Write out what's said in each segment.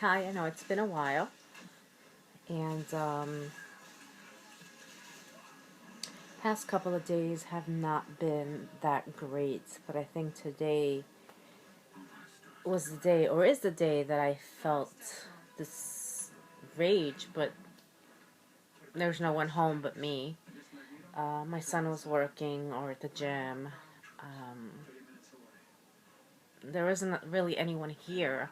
Hi, I know it's been a while, and past couple of days have not been that great, but I think today was the day, or is the day, that I felt this rage, but there's no one home but me. My son was working or at the gym. Um, there wasn't really anyone here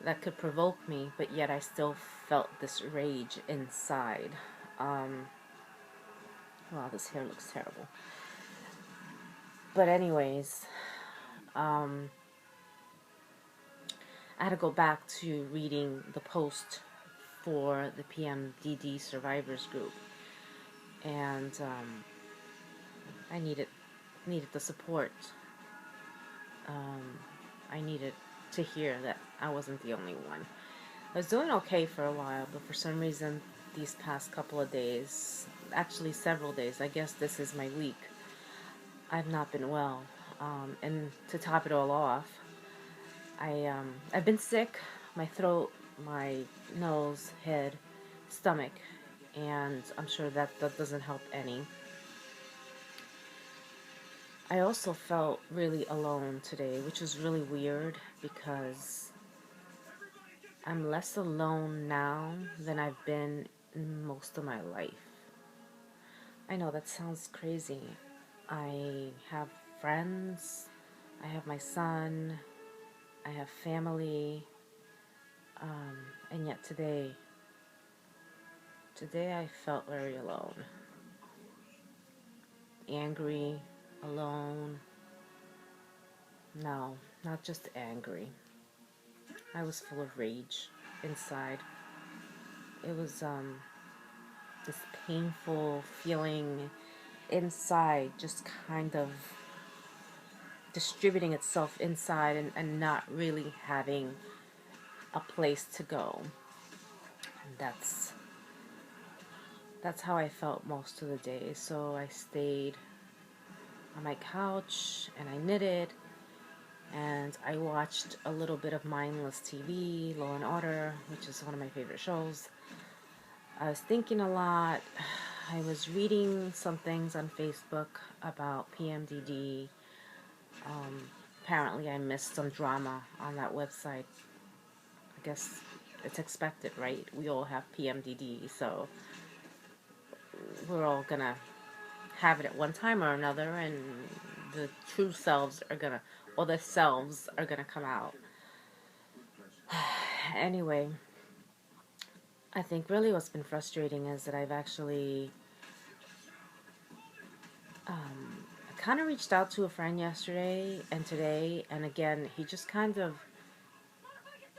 that could provoke me, but yet I still felt this rage inside. Um, wow, this hair looks terrible. But anyways, um, I had to go back to reading the post for the PMDD survivors group, and I needed the support. Um, I needed to hear that I wasn't the only one. I was doing okay for a while, but for some reason, these past couple of days, actually several days, I guess this is my week, I've not been well. And to top it all off, I've been sick. My throat, my nose, head, stomach, and I'm sure that doesn't help any. I also felt really alone today, which was really weird because I'm less alone now than I've been in most of my life. I know that sounds crazy. I have friends, I have my son, I have family, and yet today I felt very alone. Angry, alone. No, not just angry. I was full of rage inside. It was this painful feeling inside, just kind of distributing itself inside, and not really having a place to go. And that's how I felt most of the day. So I stayed on my couch and I knitted and I watched a little bit of mindless TV, Law and Order, which is one of my favorite shows. I was thinking a lot. I was reading some things on Facebook about PMDD. Apparently, I missed some drama on that website. I guess it's expected, right? We all have PMDD, so we're all gonna have it at one time or another, and the true selves are gonna, or the selves are gonna come out. Anyway, I think really what's been frustrating is that I've actually I kind of reached out to a friend yesterday and today, and again, he just kind of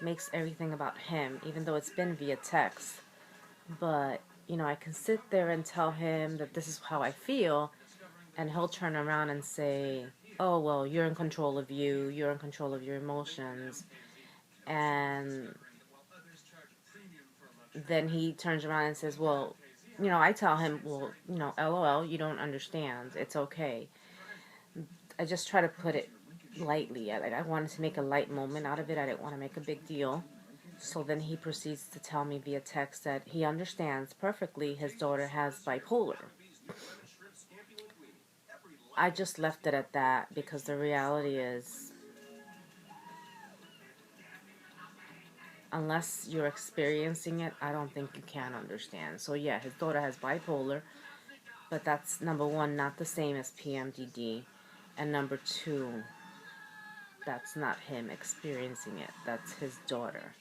makes everything about him, even though it's been via text. But, I can sit there and tell him that this is how I feel, and he'll turn around and say, oh, well, you're in control of you, you're in control of your emotions. And then he turns around and says, well, I tell him, well, LOL, you don't understand. It's okay. I just try to put it lightly. I wanted to make a light moment out of it. I didn't want to make a big deal. So then he proceeds to tell me via text that he understands perfectly his daughter has bipolar. I just left it at that because the reality is, unless you're experiencing it, I don't think you can understand. So yeah, his daughter has bipolar, but that's number one, not the same as PMDD. And number two, that's not him experiencing it. That's his daughter.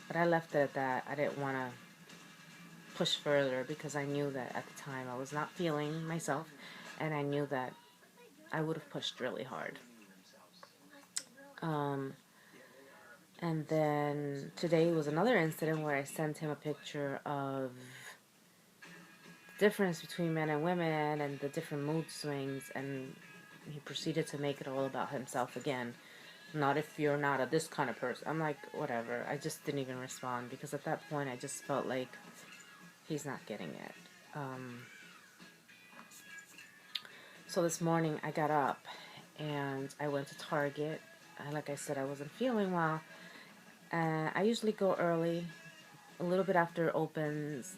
But I left it at that. I didn't want to push further because I knew that at the time I was not feeling myself, and I knew that I would have pushed really hard. And then today was another incident where I sent him a picture of the difference between men and women and the different mood swings, and he proceeded to make it all about himself again. Not if you're not a this kind of person. I'm like, whatever. I just didn't even respond because at that point I just felt like he's not getting it. So this morning I got up and I went to Target. Like I said, I wasn't feeling well, I usually go early, a little bit after it opens,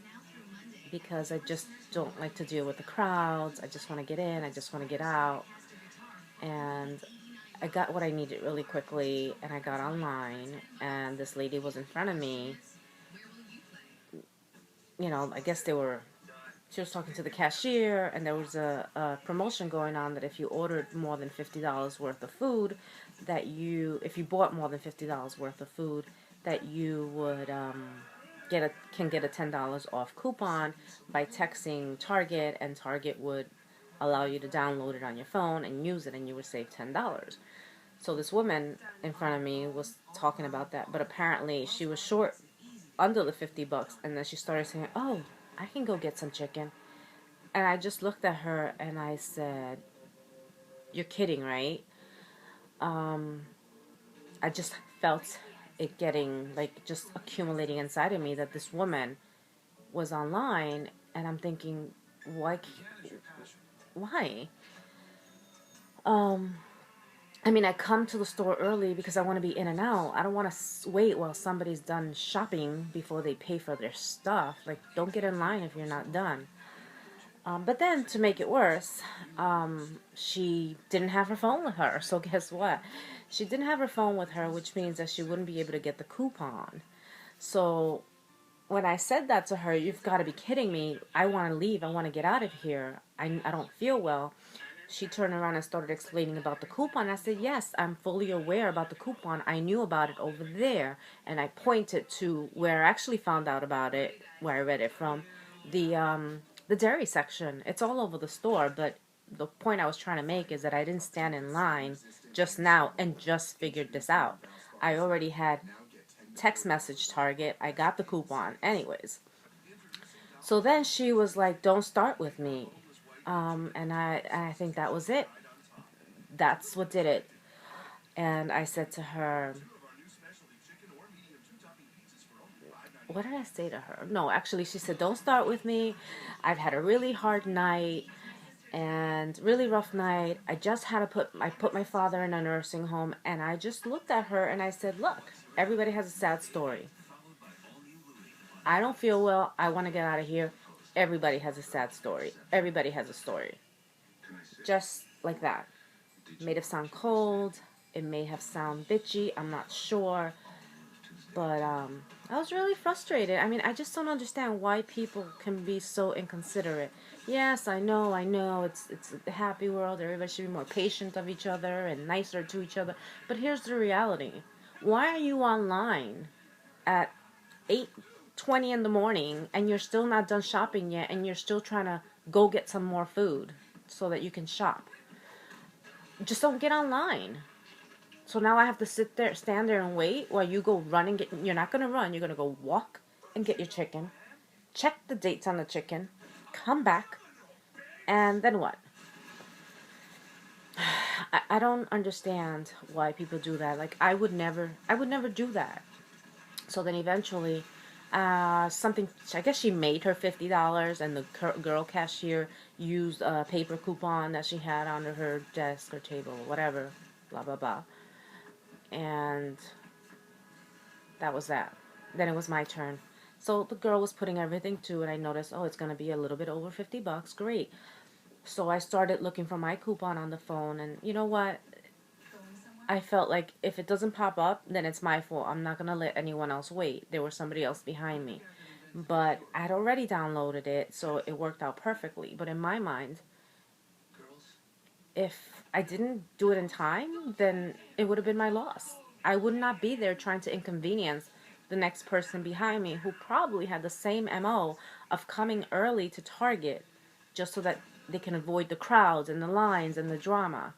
because I just don't like to deal with the crowds. I just want to get in, I just want to get out. And I got what I needed really quickly, and I got online, and this lady was in front of me. You know, I guess she was talking to the cashier, and there was a promotion going on that if you ordered more than $50 worth of food, if you bought more than $50 worth of food, that you would can get a $10 off coupon by texting Target, and Target would allow you to download it on your phone and use it, and you would save $10. So this woman in front of me was talking about that, but apparently she was short under the $50, and then she started saying, "Oh, I can go get some chicken." And I just looked at her and I said, "You're kidding, right?" I just felt it getting, like, just accumulating inside of me that this woman was online, and I'm thinking, why? Why? Um, I mean, I come to the store early because I want to be in and out. I don't want to wait while somebody's done shopping before they pay for their stuff. Like, don't get in line if you're not done. But then, to make it worse, she didn't have her phone with her. So guess what? She didn't have her phone with her, which means that she wouldn't be able to get the coupon. So when I said that to her, "You've got to be kidding me. I want to leave. I want to get out of here. I don't feel well." She turned around and started explaining about the coupon. I said, "Yes, I'm fully aware about the coupon. I knew about it over there." And I pointed to where I actually found out about it, where I read it from, the dairy section. It's all over the store, but the point I was trying to make is that I didn't stand in line just now and just figured this out. I already had text message Target. I got the coupon. Anyways. So then she was like, "Don't start with me." And I think that was it. That's what did it. And I said to her, what did I say to her? No, actually, she said, "Don't start with me. I've had a really hard night and really rough night. I put my father in a nursing home." And I just looked at her and I said, "Look, everybody has a sad story. I don't feel well. I want to get out of here. Everybody has a sad story. Everybody has a story." Just like that. It may have sound cold. It may have sound bitchy. I'm not sure. But I was really frustrated. I mean, I just don't understand why people can be so inconsiderate. Yes, I know. It's a happy world. Everybody should be more patient of each other and nicer to each other. But here's the reality. Why are you online at 8:20 in the morning and you're still not done shopping yet, and you're still trying to go get some more food so that you can shop? Just don't get online. So now I have to stand there and wait while you go run and get. You're not gonna run. You're gonna go walk and get your chicken. Check the dates on the chicken. Come back, and then what? I don't understand why people do that. Like, I would never do that. So then eventually, something. I guess she made her $50, and the girl cashier used a paper coupon that she had under her desk or table, whatever. Blah blah blah. And that was that. Then it was my turn. So the girl was putting everything to, and I noticed, oh, it's going to be a little bit over $50. Great. So I started looking for my coupon on the phone, and you know what? I felt like if it doesn't pop up, then it's my fault. I'm not going to let anyone else wait. There was somebody else behind me. But I'd already downloaded it, so it worked out perfectly. But in my mind, if I didn't do it in time, then it would have been my loss. I would not be there trying to inconvenience the next person behind me, who probably had the same MO of coming early to Target just so that they can avoid the crowds and the lines and the drama.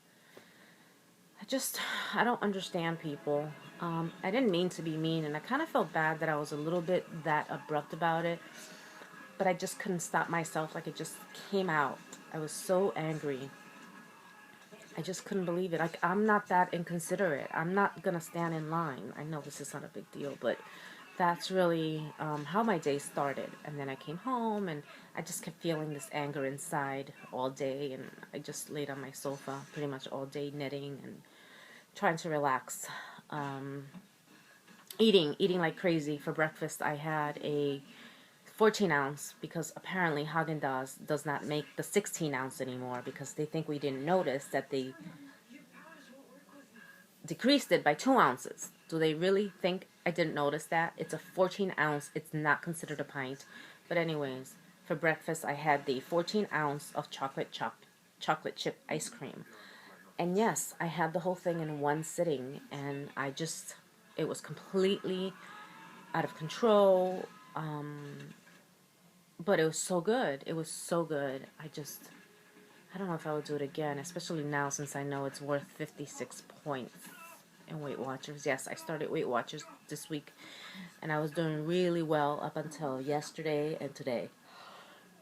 I don't understand people. I didn't mean to be mean, and I kind of felt bad that I was a little bit that abrupt about it, but I just couldn't stop myself. Like, it just came out. I was so angry. I just couldn't believe it. Like, I'm not that inconsiderate. I'm not gonna stand in line. I know this is not a big deal, but that's really how my day started. And then I came home, and I just kept feeling this anger inside all day, and I just laid on my sofa pretty much all day, knitting and trying to relax. eating like crazy. For breakfast, I had a 14 ounce because apparently Haagen-Dazs does not make the 16 ounce anymore because they think we didn't notice that they decreased it by 2 ounces. Do they really think I didn't notice that? It's a 14 ounce. It's not considered a pint. But anyways, for breakfast I had the 14 ounce of chocolate chip ice cream. And yes, I had the whole thing in one sitting, and it was completely out of control. But it was so good. It was so good. I don't know if I would do it again, especially now since I know it's worth 56 points in Weight Watchers. Yes, I started Weight Watchers this week, and I was doing really well up until yesterday and today.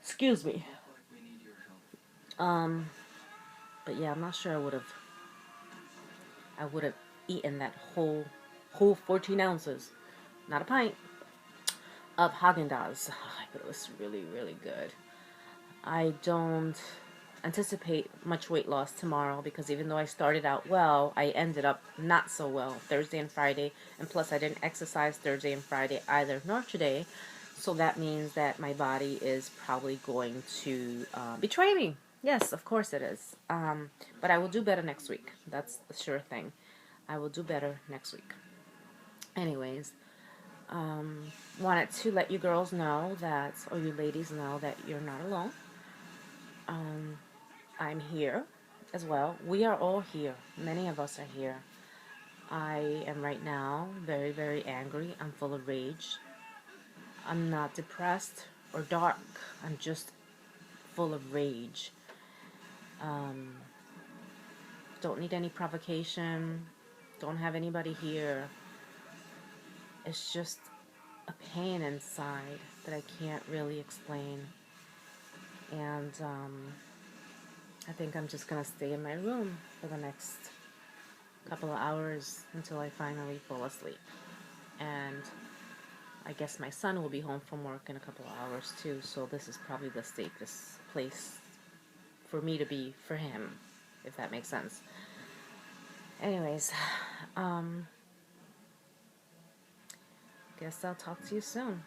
Excuse me. But yeah, I'm not sure I would have eaten that whole 14 ounces, not a pint, of Haagen-Dazs. But it was really, really good. I don't anticipate much weight loss tomorrow because even though I started out well, I ended up not so well Thursday and Friday, and plus I didn't exercise Thursday and Friday either, nor today. So that means that my body is probably going to betray me. Yes, of course it is. But I will do better next week. That's a sure thing. I will do better next week. Anyways, wanted to let you girls know that, or you ladies know that you're not alone. I'm here as well. We are all here. Many of us are here. I am right now very, very angry. I'm full of rage. I'm not depressed or dark. I'm just full of rage. Don't need any provocation. Don't have anybody here. It's just a pain inside that I can't really explain. And I think I'm just going to stay in my room for the next couple of hours until I finally fall asleep. And I guess my son will be home from work in a couple of hours too, so this is probably the safest place for me to be for him, if that makes sense. Anyways, guess I'll talk to you soon.